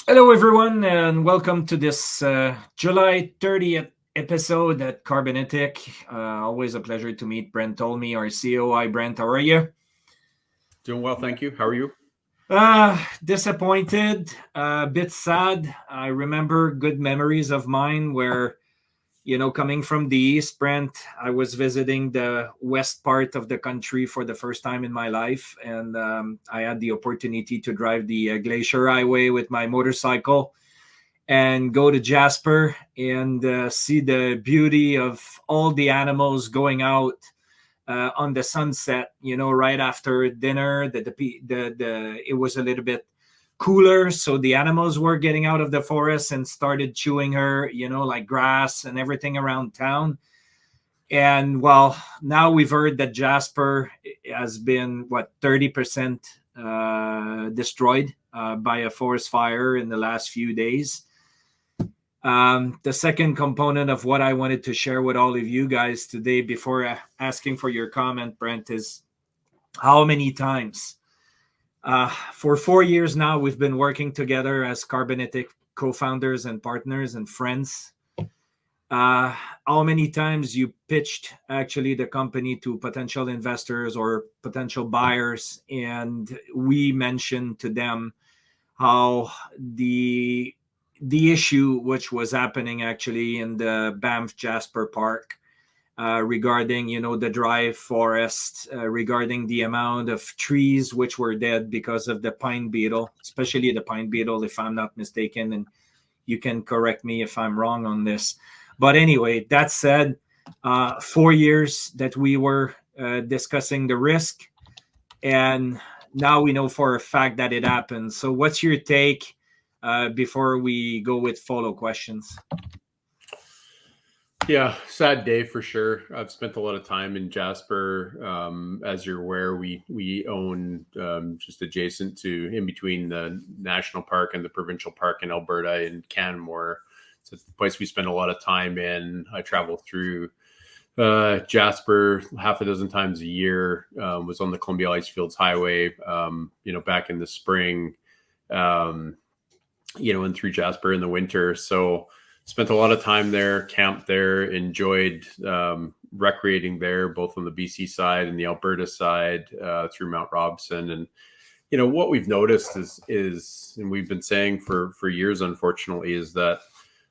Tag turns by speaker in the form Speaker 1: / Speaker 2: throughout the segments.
Speaker 1: Hello, everyone, and welcome to this July 30th episode at Carbonetic. Always a pleasure to meet Brent Tolmie, our CEO. Hi, Brent. How are you?
Speaker 2: Doing well, thank you. How are you?
Speaker 1: Disappointed, a bit sad. I remember good memories of mine where, coming from the East, Brent, I was visiting the west part of the country for the first time in my life. And I had the opportunity to drive the Glacier Highway with my motorcycle and go to Jasper and see the beauty of all the animals going out on the sunset. Right after dinner, it was a little bit cooler, so the animals were getting out of the forest and started chewing her, like grass and everything around town. And well, now we've heard that Jasper has been 30% destroyed by a forest fire in the last few days. The second component of what I wanted to share with all of you guys today, before asking for your comment, Brent, is how many times for 4 years now we've been working together as Carbonetic co-founders and partners and friends. How many times you pitched actually the company to potential investors or potential buyers, and we mentioned to them how the issue which was happening actually in the Banff Jasper Park, regarding the dry forest, regarding the amount of trees which were dead because of the pine beetle, especially the pine beetle, if I'm not mistaken, and you can correct me if I'm wrong on this. But anyway, that said, 4 years that we were discussing the risk, and now we know for a fact that it happened. So what's your take before we go with follow questions?
Speaker 2: Yeah, sad day for sure. I've spent a lot of time in Jasper. As you're aware, we own just adjacent to, in between the national park and the provincial park in Alberta in Canmore. It's a place we spend a lot of time in. I travel through Jasper half a dozen times a year. Was on the Columbia Icefields Highway, back in the spring, and through Jasper in the winter. So spent a lot of time there, camped there, enjoyed recreating there, both on the BC side and the Alberta side, through Mount Robson. And what we've noticed is, and we've been saying for years, unfortunately, is that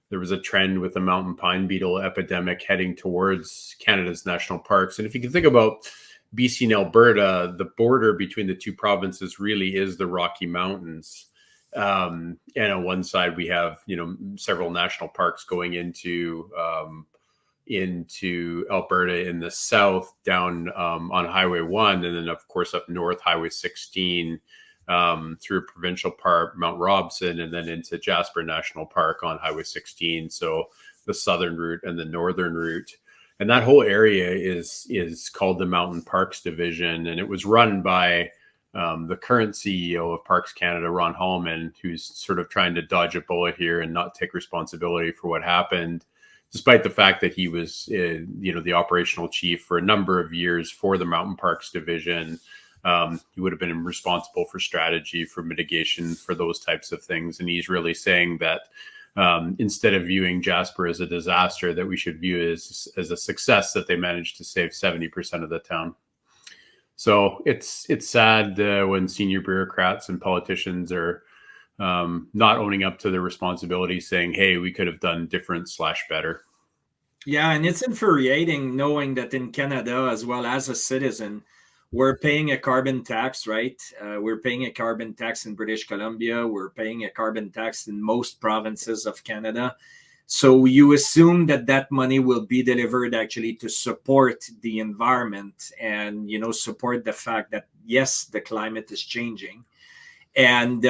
Speaker 2: there was a trend with the mountain pine beetle epidemic heading towards Canada's national parks. And if you can think about BC and Alberta, the border between the two provinces really is the Rocky Mountains. And on one side, we have several national parks going into Alberta in the south, down on Highway 1, and then of course up north, Highway 16, through provincial park Mount Robson, and then into Jasper National Park on Highway 16. So the southern route and the northern route. And that whole area is called the Mountain Parks Division, and it was run by the current CEO of Parks Canada, Ron Hallman, who's sort of trying to dodge a bullet here and not take responsibility for what happened, despite the fact that he was, the operational chief for a number of years for the Mountain Parks Division. He would have been responsible for strategy, for mitigation, for those types of things. And he's really saying that instead of viewing Jasper as a disaster, that we should view it as a success that they managed to save 70% of the town. So it's sad when senior bureaucrats and politicians are not owning up to their responsibility, saying, hey, we could have done different/better.
Speaker 1: Yeah, and it's infuriating knowing that in Canada, as well as a citizen, we're paying a carbon tax, right? We're paying a carbon tax in British Columbia. We're paying a carbon tax in most provinces of Canada. So you assume that that money will be delivered actually to support the environment and, support the fact that, yes, the climate is changing. And,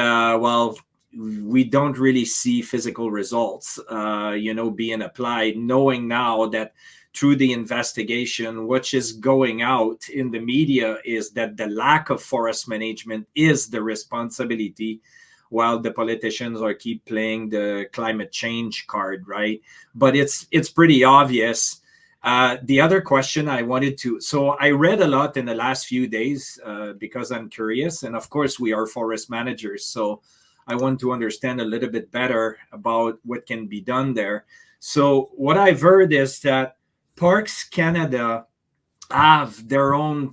Speaker 1: we don't really see physical results, being applied, knowing now that through the investigation, which is going out in the media, is that the lack of forest management is the responsibility, while the politicians are keep playing the climate change card, right? But it's pretty obvious. The other question I wanted to, so I read a lot in the last few days because I'm curious, and of course we are forest managers, so I want to understand a little bit better about what can be done there. So what I've heard is that Parks Canada have their own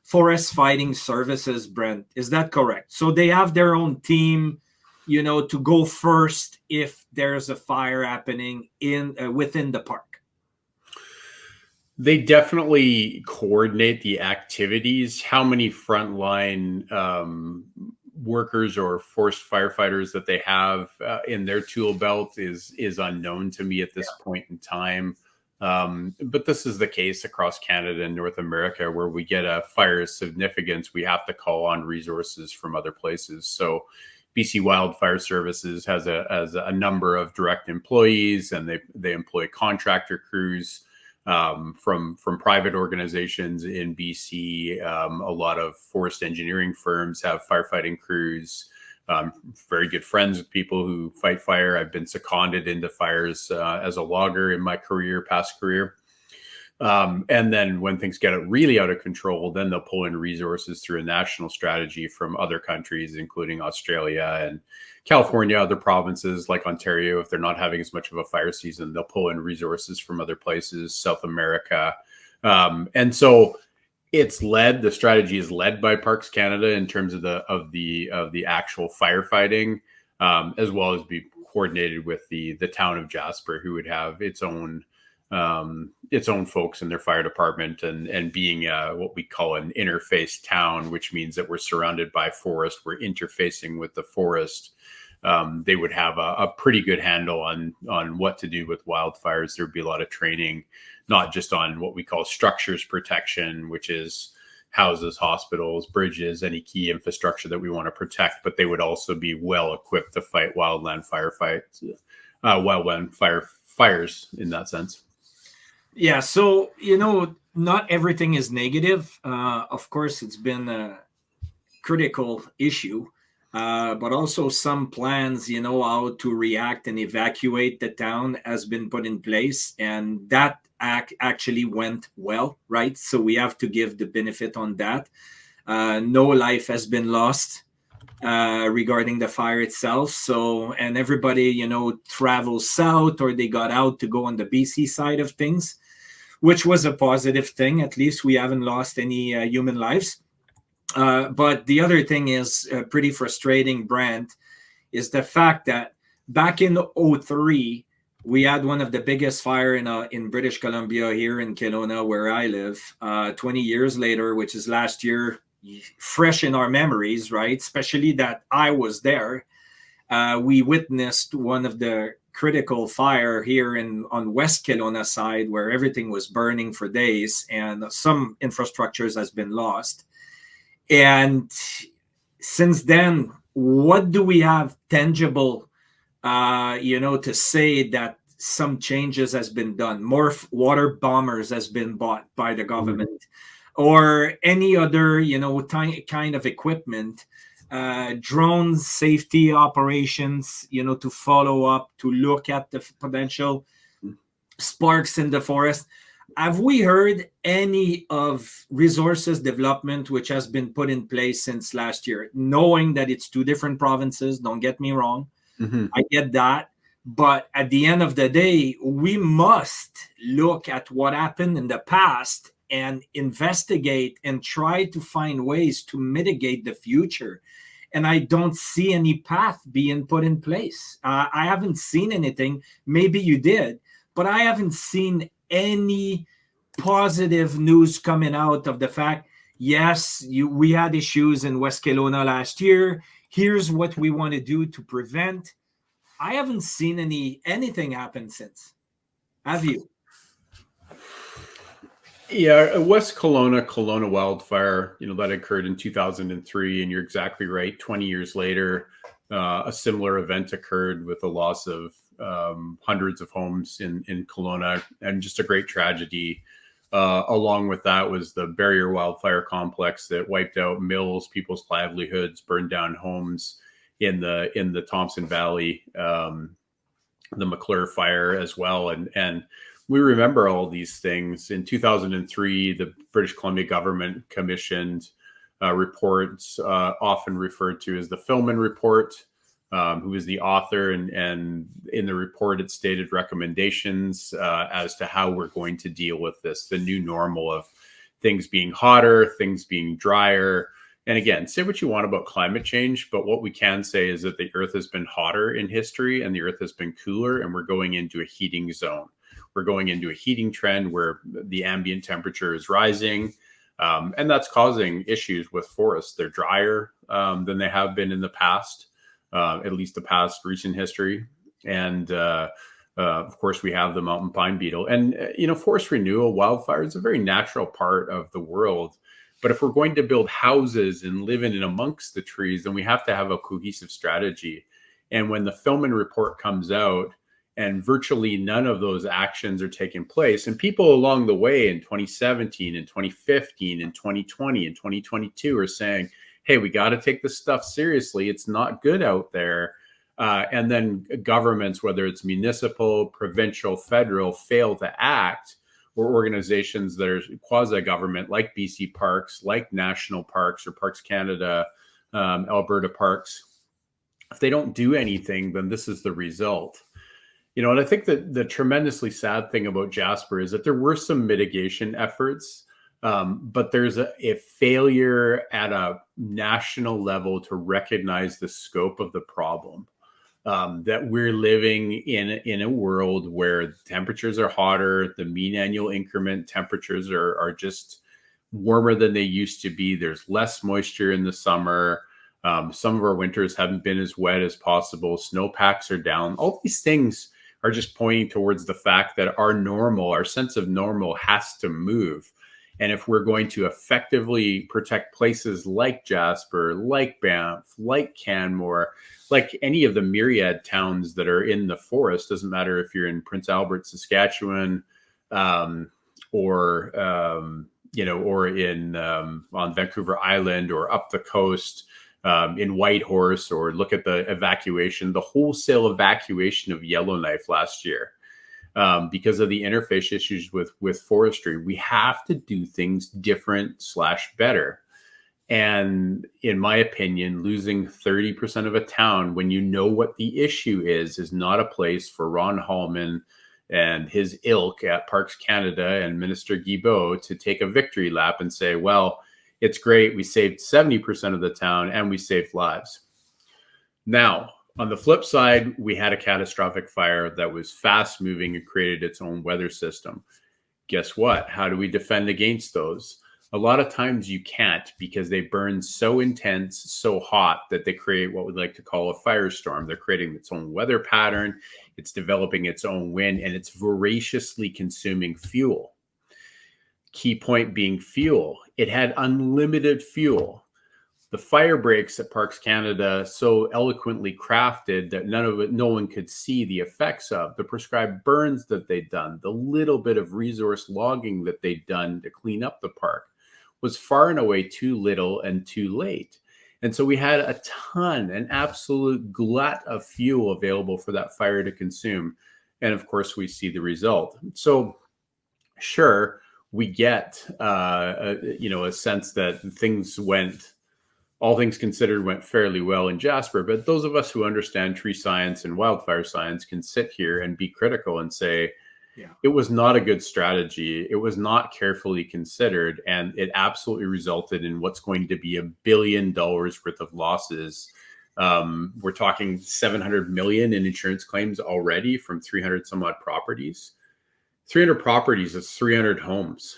Speaker 1: forest fighting services, Brent. Is that correct? So they have their own team, to go first if there's a fire happening in within the park.
Speaker 2: They definitely coordinate the activities. How many frontline workers or forced firefighters that they have in their tool belt is unknown to me at this point in time. But this is the case across Canada and North America, where we get a fire of significance, we have to call on resources from other places. So BC Wildfire Services has a number of direct employees, and they employ contractor crews from private organizations in BC. A lot of forest engineering firms have firefighting crews. Very good friends with people who fight fire. I've been seconded into fires as a logger in my past career. And then when things get really out of control, then they'll pull in resources through a national strategy from other countries, including Australia and California, other provinces like Ontario. If they're not having as much of a fire season, they'll pull in resources from other places, South America. And so the strategy is led by Parks Canada in terms of the actual firefighting, as well as be coordinated with the town of Jasper, who would have its own folks in their fire department, and being what we call an interface town, which means that we're surrounded by forest, we're interfacing with the forest. They would have a pretty good handle on what to do with wildfires. There'd be a lot of training, not just on what we call structures protection, which is houses, hospitals, bridges, any key infrastructure that we want to protect, but they would also be well equipped to fight wildland fires in that sense.
Speaker 1: Yeah, so not everything is negative. Of course, it's been a critical issue, but also some plans, how to react and evacuate the town has been put in place, and that actually went well, right? So we have to give the benefit on that. No life has been lost regarding the fire itself. So, and everybody, travels south, or they got out to go on the BC side of things, which was a positive thing. At least we haven't lost any human lives. But the other thing is pretty frustrating, Brent, is the fact that back in 2003, we had one of the biggest fire in British Columbia, here in Kelowna, where I live. 20 years later, which is last year, fresh in our memories, right? Especially that I was there. We witnessed one of the critical fire here on West Kelowna side, where everything was burning for days, and some infrastructures has been lost. And since then, what do we have tangible, to say that some changes has been done? More water bombers has been bought by the government, or any other, kind of equipment, drones, safety operations, to follow up, to look at the potential sparks in the forest. Have we heard any of resources development which has been put in place since last year? Knowing that it's two different provinces, don't get me wrong. Mm-hmm. I get that. But at the end of the day, we must look at what happened in the past and investigate and try to find ways to mitigate the future. And I don't see any path being put in place. I haven't seen anything. Maybe you did, but I haven't seen any positive news coming out of the fact, yes, we had issues in West Kelowna last year. Here's what we want to do to prevent. I haven't seen anything happen since. Have you?
Speaker 2: Yeah, West Kelowna wildfire, that occurred in 2003, and you're exactly right. 20 years later, a similar event occurred with the loss of hundreds of homes in Kelowna, and just a great tragedy. Along with that was the Barrier Wildfire Complex that wiped out mills, people's livelihoods, burned down homes in the Thompson Valley, the McClure fire as well, and we remember all these things. In 2003, the British Columbia government commissioned reports, often referred to as the Filman Report, who is the author, and in the report it stated recommendations as to how we're going to deal with this, the new normal of things being hotter, things being drier. And again, say what you want about climate change, but what we can say is that the Earth has been hotter in history and the Earth has been cooler, and we're going into a heating zone. We're going into a heating trend where the ambient temperature is rising, and that's causing issues with forests. They're drier than they have been in the past, at least the past recent history. And of course, we have the mountain pine beetle. And, forest renewal, wildfire is a very natural part of the world. But if we're going to build houses and live in and amongst the trees, then we have to have a cohesive strategy. And when the Philman report comes out and virtually none of those actions are taking place, and people along the way in 2017 and 2015 and 2020 and 2022 are saying, hey, we got to take this stuff seriously. It's not good out there. And then governments, whether it's municipal, provincial, federal, fail to act, or organizations that are quasi-government like BC Parks, like National Parks or Parks Canada, Alberta Parks, if they don't do anything, then this is the result. And I think that the tremendously sad thing about Jasper is that there were some mitigation efforts, but there's a failure at a national level to recognize the scope of the problem. That we're living in a world where temperatures are hotter, the mean annual increment temperatures are just warmer than they used to be. There's less moisture in the summer. Some of our winters haven't been as wet as possible. Snowpacks are down. All these things are just pointing towards the fact that our sense of normal has to move. And if we're going to effectively protect places like Jasper, like Banff, like Canmore, like any of the myriad towns that are in the forest, doesn't matter if you're in Prince Albert, Saskatchewan, or in on Vancouver Island, or up the coast in Whitehorse, or look at the wholesale evacuation of Yellowknife last year. Because of the interface issues with forestry, we have to do things different / better. And in my opinion, losing 30% of a town when you know what the issue is not a place for Ron Hallman and his ilk at Parks Canada and Minister Guilbeault to take a victory lap and say, well, it's great, we saved 70% of the town and we saved lives. Now, on the flip side, we had a catastrophic fire that was fast moving and created its own weather system. Guess what? How do we defend against those? A lot of times you can't, because they burn so intense, so hot, that they create what we'd like to call a firestorm. They're creating its own weather pattern. It's developing its own wind, and it's voraciously consuming fuel. Key point being fuel. It had unlimited fuel. The fire breaks at Parks Canada so eloquently crafted that no one could see the effects of. The prescribed burns that they'd done, the little bit of resource logging that they'd done to clean up the park, was far and away too little and too late. And so we had an absolute glut of fuel available for that fire to consume. And of course, we see the result. So sure, we get a sense that all things considered, went fairly well in Jasper. But those of us who understand tree science and wildfire science can sit here and be critical and say, It was not a good strategy. It was not carefully considered. And it absolutely resulted in what's going to be $1 billion worth of losses. We're talking $700 million in insurance claims already from 300 some odd properties. 300 properties is 300 homes.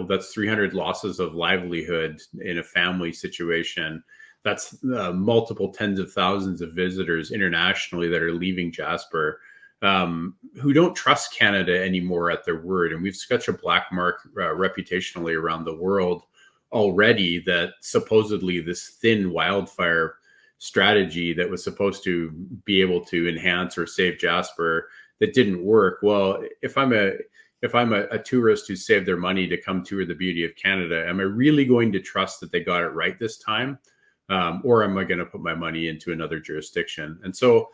Speaker 2: That's 300 losses of livelihood in a family situation. That's multiple tens of thousands of visitors internationally that are leaving Jasper, who don't trust Canada anymore at their word. And we've such a black mark reputationally around the world already that supposedly this thin wildfire strategy that was supposed to be able to enhance or save Jasper, that didn't work. Well, if I'm a tourist who saved their money to come tour the beauty of Canada, am I really going to trust that they got it right this time? Or am I going to put my money into another jurisdiction? And so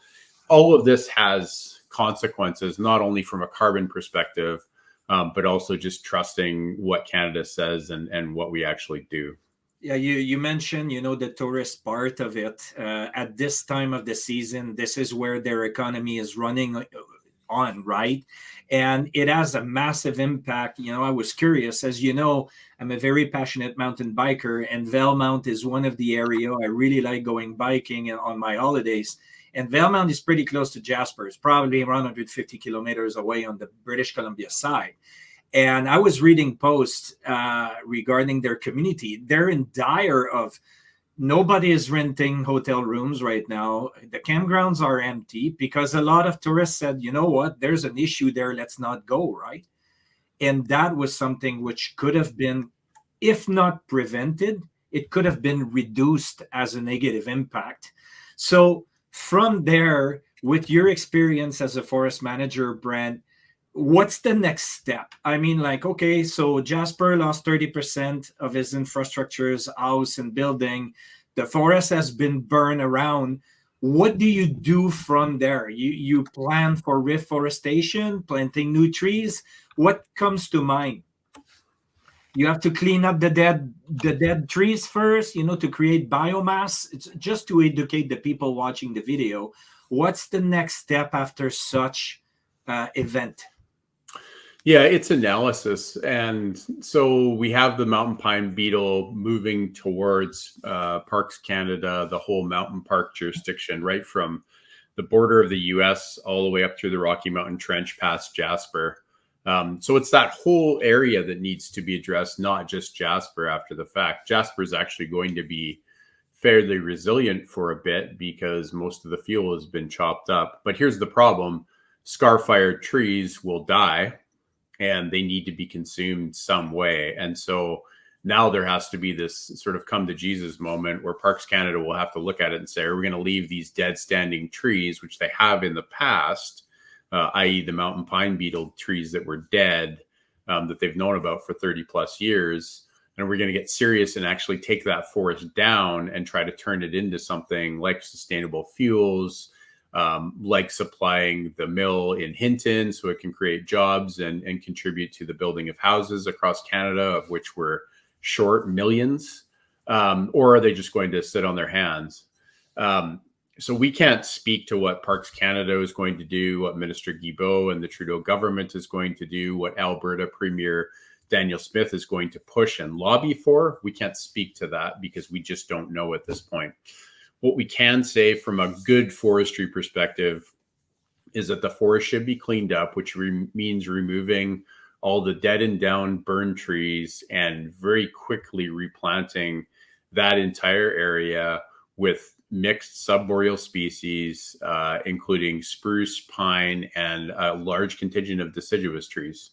Speaker 2: all of this has consequences, not only from a carbon perspective, but also just trusting what Canada says and what we actually do.
Speaker 1: Yeah, you mentioned, the tourist part of it. At this time of the season, this is where their economy is running on, right? And it has a massive impact. I was curious, as you know, I'm a very passionate mountain biker, and Valemount is one of the area I really like going biking on my holidays. And Valemount is pretty close to Jasper. It's probably around 150 kilometers away on the British Columbia side. And I was reading posts regarding their community. They're in dire of nobody is renting hotel rooms right now. The campgrounds are empty because a lot of tourists said, you know what, there's an issue there. Let's not go, right? And that was something which could have been, if not prevented, it could have been reduced as a negative impact. So from there, with your experience as a forest manager, Brent, what's the next step? I mean, like, okay, so Jasper lost 30% of his infrastructures, house and building. The forest has been burned around. What do you do from there? You plan for reforestation, planting new trees. What comes to mind? You have to clean up the dead trees first, to create biomass. It's just to educate the people watching the video. What's the next step after such event?
Speaker 2: Yeah, it's analysis. And so we have the mountain pine beetle moving towards Parks Canada, the whole mountain park jurisdiction, right from the border of the US all the way up through the Rocky Mountain Trench past Jasper. So it's that whole area that needs to be addressed, not just Jasper after the fact. Jasper is actually going to be fairly resilient for a bit because most of the fuel has been chopped up. But here's the problem: scar-fired trees will die and they need to be consumed some way. And so now there has to be this sort of come to Jesus moment where Parks Canada will have to look at it and say, are we going to leave these dead standing trees, which they have in the past, i.e. the mountain pine beetle trees that were dead, that they've known about for 30 plus years. And we're going to get serious and actually take that forest down and try to turn it into something like sustainable fuels, like supplying the mill in Hinton so it can create jobs and contribute to the building of houses across Canada, of which we're short millions, or are they just going to sit on their hands? So we can't speak to what Parks Canada is going to do, what Minister Guilbeault and the Trudeau government is going to do, what Alberta Premier Daniel Smith is going to push and lobby for. We can't speak to that because we just don't know at this point. What we can say from a good forestry perspective is that the forest should be cleaned up, which means removing all the dead and down burned trees and very quickly replanting that entire area with mixed subboreal species, including spruce, pine, and a large contingent of deciduous trees.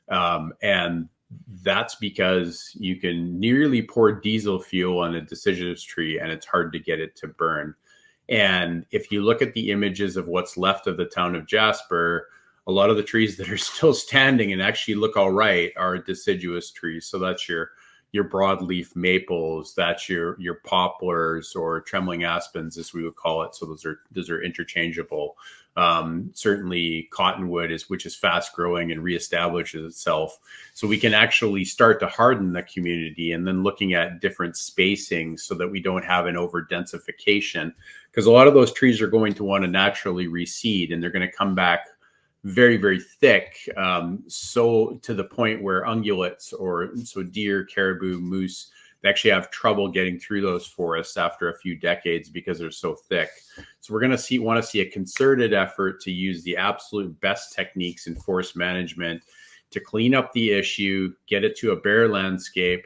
Speaker 2: And that's because you can nearly pour diesel fuel on a deciduous tree and it's hard to get it to burn. And if you look at the images of what's left of the town of Jasper, a lot of the trees that are still standing and actually look all right are deciduous trees. So that's your broadleaf maples, that's your poplars or trembling aspens, as we would call it. So those are interchangeable. Certainly cottonwood which is fast growing and reestablishes itself. So we can actually start to harden the community, and then looking at different spacing so that we don't have an over densification, because a lot of those trees are going to want to naturally reseed and they're going to come back very, very thick. So to the point where ungulates, so deer, caribou, moose, they actually have trouble getting through those forests after a few decades because they're so thick. So we're going to want to see a concerted effort to use the absolute best techniques in forest management to clean up the issue, get it to a bare landscape,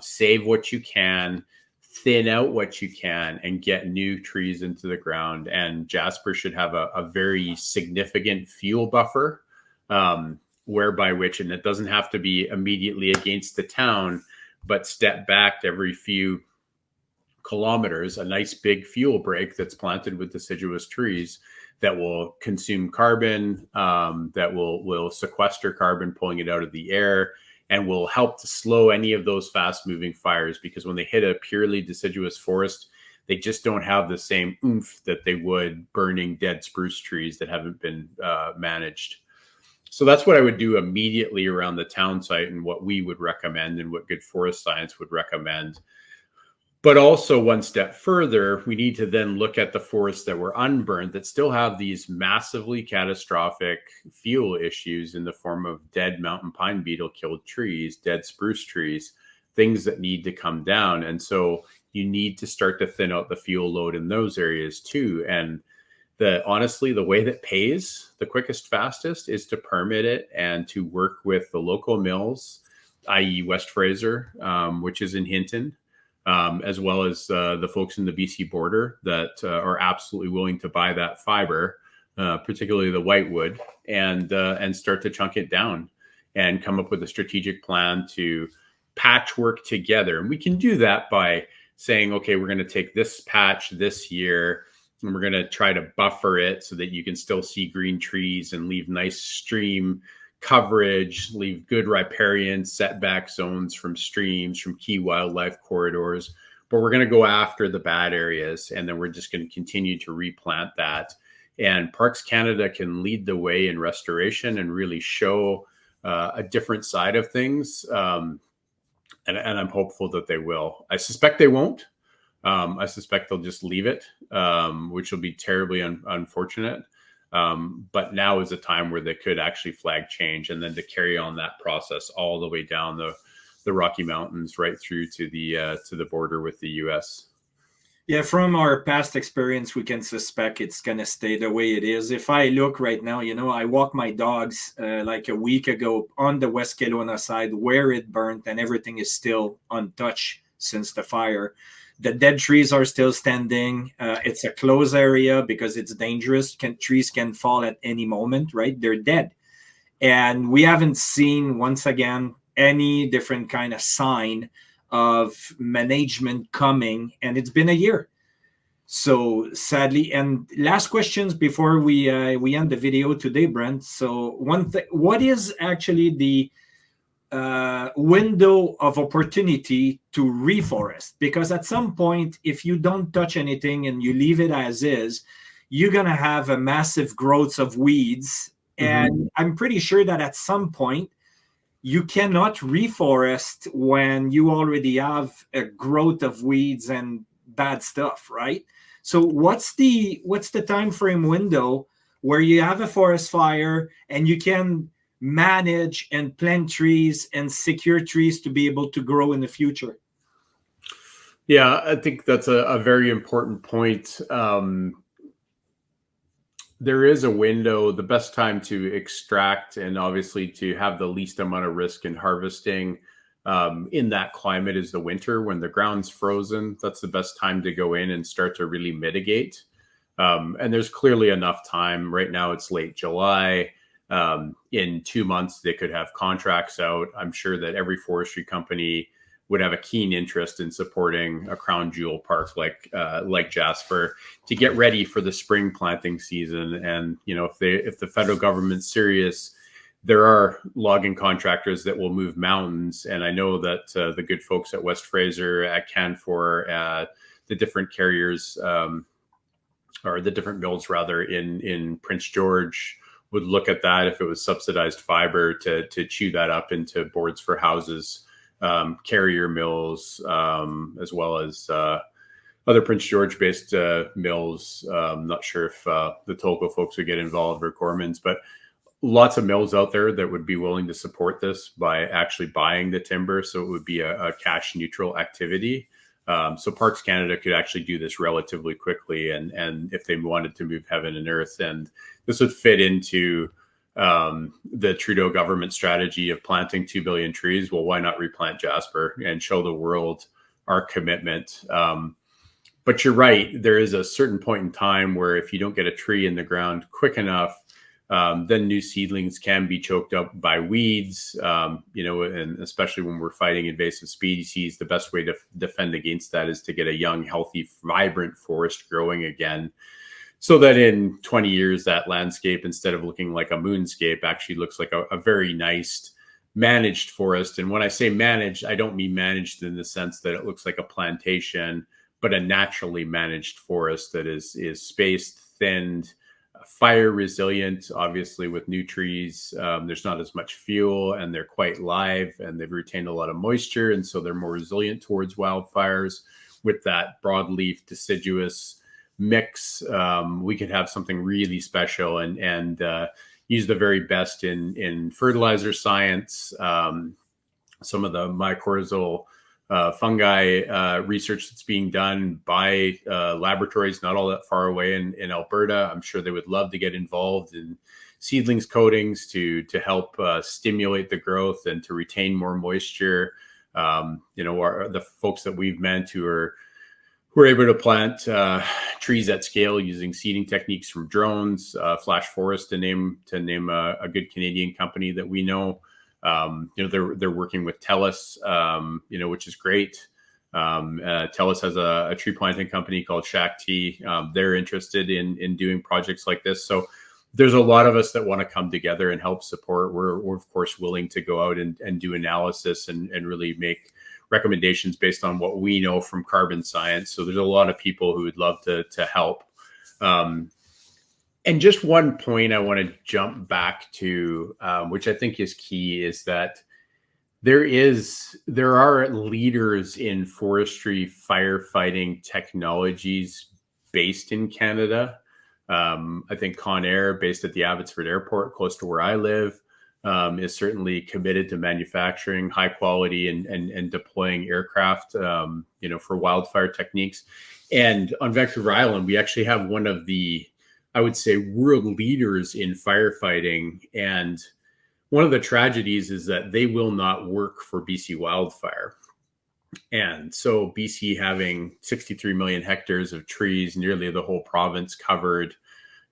Speaker 2: save what you can, thin out what you can, and get new trees into the ground. And Jasper should have a very significant fuel buffer, whereby which, and it doesn't have to be immediately against the town, but step back every few kilometers, a nice big fuel break that's planted with deciduous trees that will consume carbon, that will sequester carbon, pulling it out of the air, and will help to slow any of those fast moving fires, because when they hit a purely deciduous forest, they just don't have the same oomph that they would burning dead spruce trees that haven't been managed. So that's what I would do immediately around the town site, and what we would recommend and what good forest science would recommend. But also, one step further, we need to then look at the forests that were unburned that still have these massively catastrophic fuel issues in the form of dead mountain pine beetle killed trees, dead spruce trees, things that need to come down. And so you need to start to thin out the fuel load in those areas too. And honestly, the way that pays the quickest, fastest is to permit it and to work with the local mills, i.e., West Fraser, which is in Hinton, as well as the folks in the BC border that are absolutely willing to buy that fiber, particularly the whitewood, and start to chunk it down and come up with a strategic plan to patchwork together. And we can do that by saying, okay, we're going to take this patch this year and we're going to try to buffer it so that you can still see green trees and leave nice stream coverage, leave good riparian setback zones from streams, from key wildlife corridors. But we're going to go after the bad areas, and then we're just going to continue to replant that. And Parks Canada can lead the way in restoration and really show a different side of things. And I'm hopeful that they will. I suspect they won't. I suspect they'll just leave it, which will be terribly unfortunate. But now is a time where they could actually flag change, and then to carry on that process all the way down the Rocky Mountains right through to the border with the U.S.
Speaker 1: Yeah, from our past experience, we can suspect it's going to stay the way it is. If I look right now, I walked my dogs like a week ago on the West Kelowna side where it burnt, and everything is still untouched since the fire. The dead trees are still standing. It's a closed area because it's dangerous. Trees can fall at any moment, right? They're dead. And we haven't seen, once again, any different kind of sign of management coming. And it's been a year. So sadly, and last questions before we end the video today, Brent. So one thing, what is actually the window of opportunity to reforest? Because at some point, if you don't touch anything and you leave it as is, you're going to have a massive growth of weeds. And I'm pretty sure that at some point you cannot reforest when you already have a growth of weeds and bad stuff, right? So what's the time frame window where you have a forest fire and you can manage and plant trees and secure trees to be able to grow in the future?
Speaker 2: Yeah, I think that's a very important point. There is a window. The best time to extract and obviously to have the least amount of risk in harvesting in that climate is the winter when the ground's frozen. That's the best time to go in and start to really mitigate. And there's clearly enough time. Right now it's late July. In 2 months, they could have contracts out. I'm sure that every forestry company would have a keen interest in supporting a crown jewel park like Jasper to get ready for the spring planting season. And if the federal government's serious, there are logging contractors that will move mountains. And I know that the good folks at West Fraser, at Canfor, the different carriers or the different mills rather in Prince George would look at that if it was subsidized fiber to chew that up into boards for houses. Carrier mills, as well as other Prince George-based mills. Not sure if the Tolko folks would get involved or Gorman's, but lots of mills out there that would be willing to support this by actually buying the timber. So it would be a cash neutral activity. So Parks Canada could actually do this relatively quickly, and if they wanted to move heaven and earth, and this would fit into the Trudeau government strategy of planting 2 billion trees. Well, why not replant Jasper and show the world our commitment? But you're right. There is a certain point in time where if you don't get a tree in the ground quick enough, then new seedlings can be choked up by weeds, and especially when we're fighting invasive species, the best way to defend against that is to get a young, healthy, vibrant forest growing again. So that in 20 years, that landscape, instead of looking like a moonscape, actually looks like a very nice managed forest. And when I say managed, I don't mean managed in the sense that it looks like a plantation, but a naturally managed forest that is spaced, thinned, fire resilient. Obviously, with new trees, there's not as much fuel and they're quite live and they've retained a lot of moisture. And so they're more resilient towards wildfires. with that broadleaf deciduous mix, we could have something really special and use the very best in fertilizer science, some of the mycorrhizal fungi research that's being done by laboratories not all that far away in Alberta. I'm sure they would love to get involved in seedlings coatings to help stimulate the growth and to retain more moisture. The folks that we've met who are able to plant trees at scale using seeding techniques from drones, Flash Forest to name a good Canadian company that we know. They're working with TELUS, which is great. TELUS has a tree planting company called Shakti. They're interested in doing projects like this. So there's a lot of us that want to come together and help support. We're of course willing to go out and do analysis and really make recommendations based on what we know from carbon science. So there's a lot of people who would love to help. And just one point I want to jump back to, which I think is key, is that there are leaders in forestry firefighting technologies based in Canada. I think Conair, based at the Abbotsford Airport, close to where I live, is certainly committed to manufacturing high quality and deploying aircraft, for wildfire techniques. And on Vancouver Island, we actually have one of the, I would say, world leaders in firefighting. And one of the tragedies is that they will not work for BC Wildfire. And so BC having 63 million hectares of trees, nearly the whole province covered,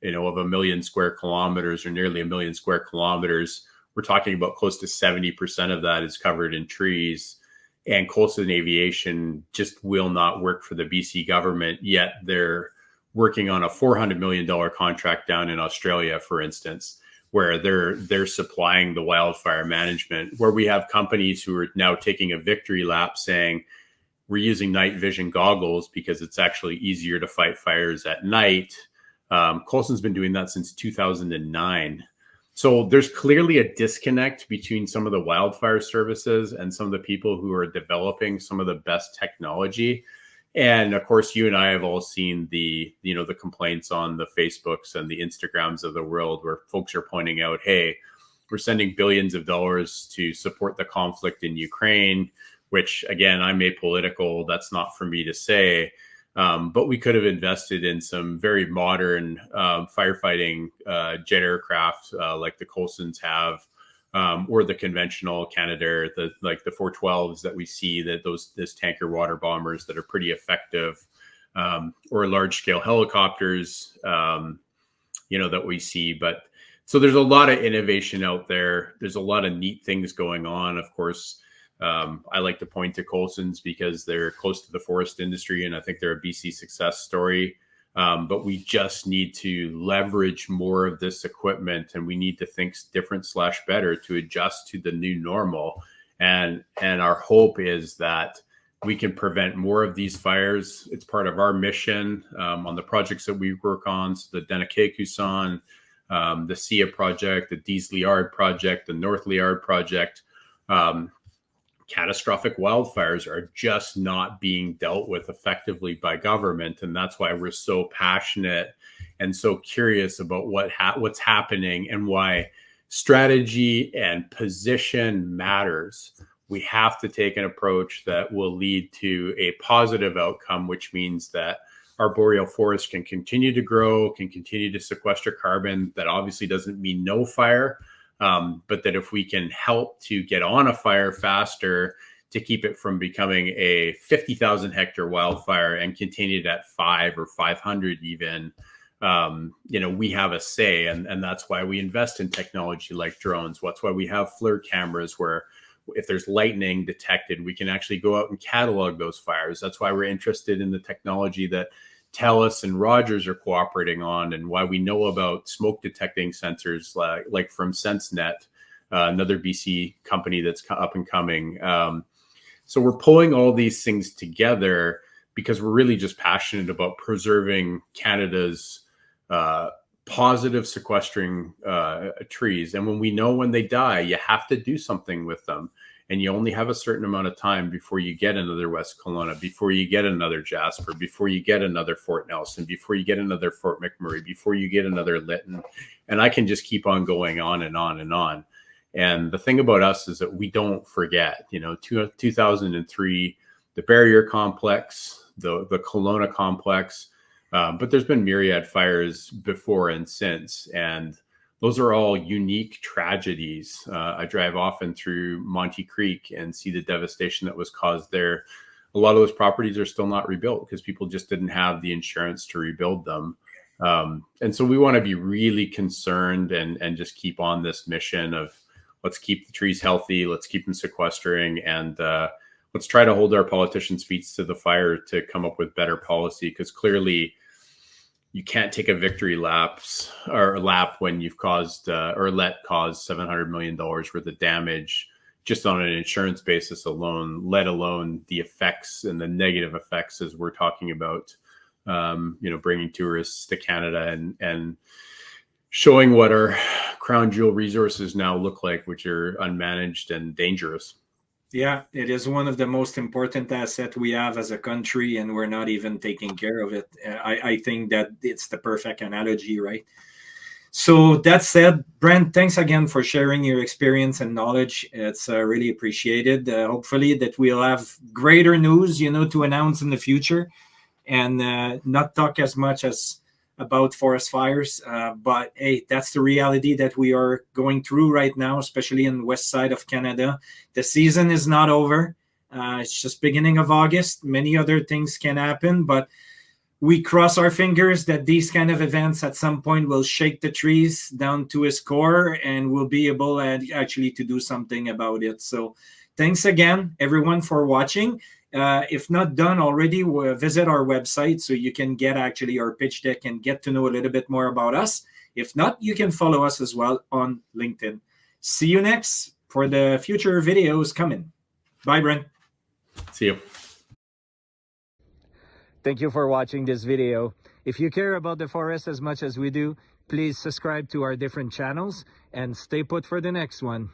Speaker 2: of 1 million square kilometers or nearly 1 million square kilometers, we're talking about close to 70% of that is covered in trees. And Coulson Aviation just will not work for the BC government, yet they're working on a $400 million contract down in Australia, for instance, where they're supplying the wildfire management, where we have companies who are now taking a victory lap saying, we're using night vision goggles because it's actually easier to fight fires at night. Coulson's been doing that since 2009. So there's clearly a disconnect between some of the wildfire services and some of the people who are developing some of the best technology. And of course, you and I have all seen the complaints on the Facebooks and the Instagrams of the world where folks are pointing out, hey, we're sending billions of dollars to support the conflict in Ukraine, which again, I'm apolitical. That's not for me to say. But we could have invested in some very modern firefighting jet aircraft like the Coulsons have, or the conventional Canadair, the 412s that we see, this tanker water bombers that are pretty effective, or large scale helicopters, that we see. But so there's a lot of innovation out there. There's a lot of neat things going on. Of course, I like to point to Coulson's because they're close to the forest industry, and I think they're a BC success story. But we just need to leverage more of this equipment, and we need to think different / better to adjust to the new normal. And our hope is that we can prevent more of these fires. It's part of our mission on the projects that we work on. So the Deniké-Kusan, the SIA project, the Dees Liard project, the North Liard project. Catastrophic wildfires are just not being dealt with effectively by government. And that's why we're so passionate and so curious about what's happening and why strategy and position matters. We have to take an approach that will lead to a positive outcome, which means that our boreal forest can continue to grow, can continue to sequester carbon. That obviously doesn't mean no fire. But that if we can help to get on a fire faster, to keep it from becoming a 50,000 hectare wildfire and continue it at 5 or 500 even, we have a say. And that's why we invest in technology like drones. That's why we have FLIR cameras where if there's lightning detected, we can actually go out and catalog those fires. That's why we're interested in the technology that TELUS and Rogers are cooperating on, and why we know about smoke detecting sensors like from SenseNet, another BC company that's up and coming. So we're pulling all these things together because we're really just passionate about preserving Canada's positive sequestering trees. And when we know when they die, you have to do something with them. and you only have a certain amount of time before you get another West Kelowna, before you get another Jasper, before you get another Fort Nelson, before you get another Fort McMurray, before you get another Lytton. And I can just keep on going on and on and on. And the thing about us is that we don't forget, 2003, the Barrier Complex, the Kelowna Complex, but there's been myriad fires before and since. And those are all unique tragedies. I drive often through Monty Creek and see the devastation that was caused there. A lot of those properties are still not rebuilt because people just didn't have the insurance to rebuild them. And so we want to be really concerned and just keep on this mission of let's keep the trees healthy, let's keep them sequestering, and let's try to hold our politicians' feet to the fire to come up with better policy, because clearly you can't take a victory lap when you've caused or let cause $700 million worth of damage just on an insurance basis alone, let alone the effects and the negative effects as we're talking about, bringing tourists to Canada and showing what our crown jewel resources now look like, which are unmanaged and dangerous.
Speaker 1: Yeah, it is one of the most important assets we have as a country, and we're not even taking care of it. I think that it's the perfect analogy, right? So that said, Brent, thanks again for sharing your experience and knowledge. It's really appreciated. Hopefully that we'll have greater news, to announce in the future, and not talk as much as about forest fires. But hey, that's the reality that we are going through right now, especially in the west side of Canada. The season is not over. It's just beginning of August. Many other things can happen, but we cross our fingers that these kind of events at some point will shake the trees down to its core, and we'll be able actually to do something about it. So thanks again, everyone, for watching. If not done already, visit our website so you can get actually our pitch deck and get to know a little bit more about us. If not, you can follow us as well on LinkedIn. See you next for the future videos coming. Bye, Brent.
Speaker 2: See you.
Speaker 1: Thank you for watching this video. If you care about the forest as much as we do, please subscribe to our different channels and stay put for the next one.